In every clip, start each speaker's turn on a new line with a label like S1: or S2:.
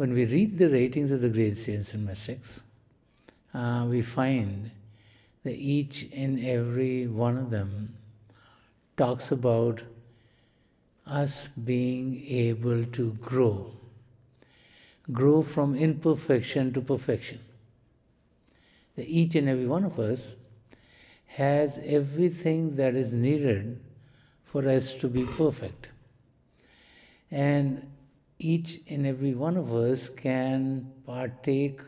S1: When we read the writings of the great saints and mystics, we find that each and every one of them talks about us being able to grow from imperfection to perfection. That each and every one of us has everything that is needed for us to be perfect. And each and every one of us can partake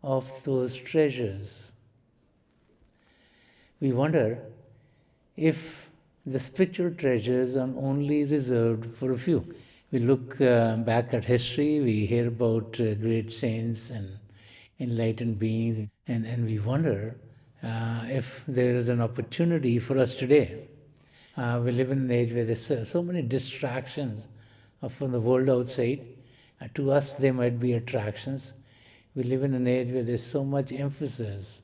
S1: of those treasures. We wonder if the spiritual treasures are only reserved for a few. We look back at history, we hear about great saints and enlightened beings, and we wonder if there is an opportunity for us today. We live in an age where there's so many distractions from the world outside. To us, they might be attractions. We live in an age where there's so much emphasis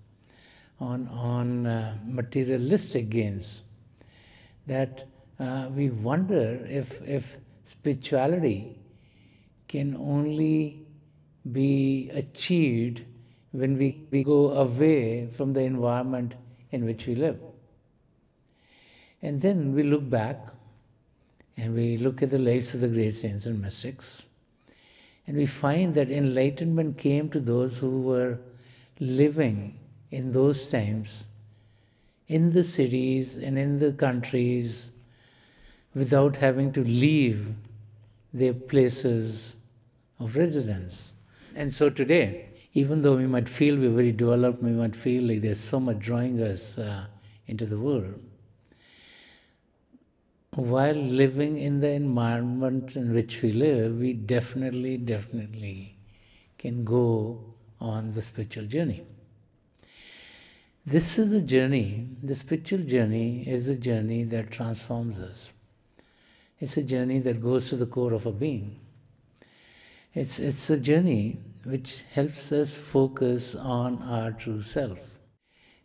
S1: on materialistic gains that we wonder if spirituality can only be achieved when we go away from the environment in which we live. And then we look back and we look at the lives of the great saints and mystics, and we find that enlightenment came to those who were living in those times, in the cities and in the countries, without having to leave their places of residence. And so today, even though we might feel we're very developed, we might feel like there's so much drawing us into the world, while living in the environment in which we live, we definitely can go on the spiritual journey. This is a journey, the spiritual journey is a journey that transforms us. It's a journey that goes to the core of our being. It's a journey which helps us focus on our true self.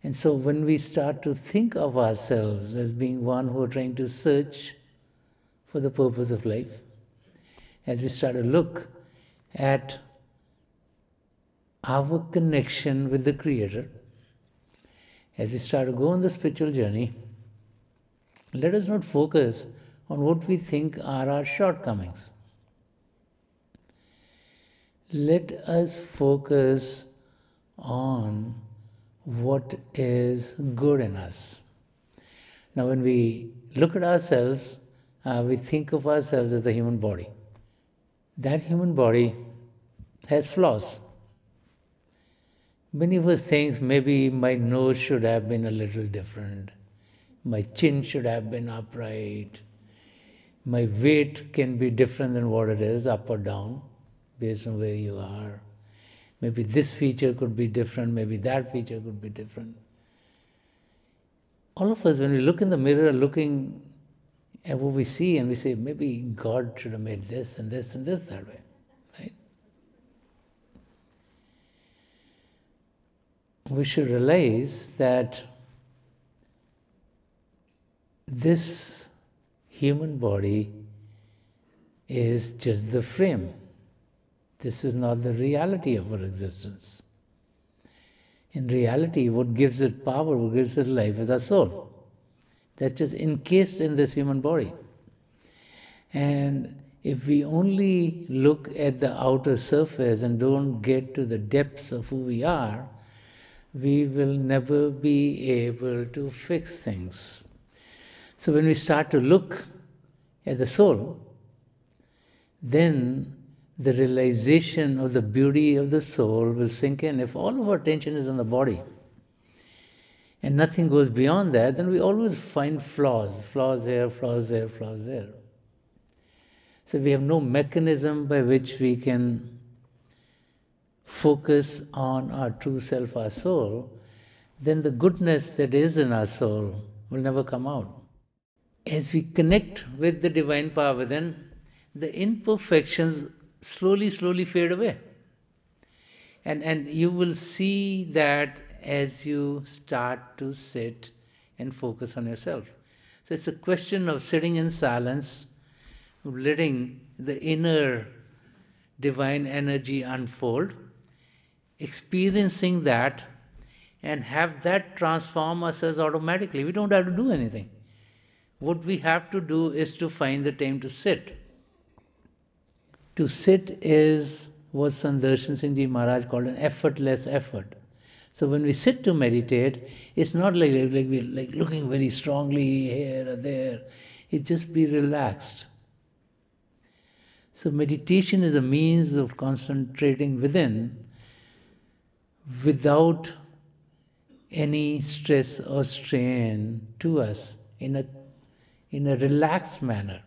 S1: And so when we start to think of ourselves as being one who are trying to search for the purpose of life, as we start to look at our connection with the Creator, as we start to go on the spiritual journey, let us not focus on what we think are our shortcomings. Let us focus on what is good in us. Now, when we look at ourselves, we think of ourselves as the human body. That human body has flaws. Many of us think maybe my nose should have been a little different, my chin should have been upright, my weight can be different than what it is, up or down, based on where you are. Maybe this feature could be different, maybe that feature could be different. All of us, when we look in the mirror, looking at what we see, and we say, maybe God should have made this and this and this that way, right? We should realize that this human body is just the frame. This is not the reality of our existence. In reality, what gives it power, what gives it life is our soul. That's just encased in this human body. And if we only look at the outer surface and don't get to the depths of who we are, we will never be able to fix things. So when we start to look at the soul, then the realization of the beauty of the soul will sink in. If all of our attention is on the body and nothing goes beyond that, then we always find flaws. Flaws here, flaws there, flaws there. So we have no mechanism by which we can focus on our true self, our soul, then the goodness that is in our soul will never come out. As we connect with the divine power within, the imperfections slowly fade away. And you will see that as you start to sit and focus on yourself. So it's a question of sitting in silence, letting the inner divine energy unfold, experiencing that, and have that transform us as automatically. We don't have to do anything. What we have to do is to find the time to sit. To sit is what Sandarshan Singh Ji Maharaj called an effortless effort. So when we sit to meditate, it's not like we're like looking very strongly here or there. It just be relaxed. So meditation is a means of concentrating within without any stress or strain to us in a relaxed manner.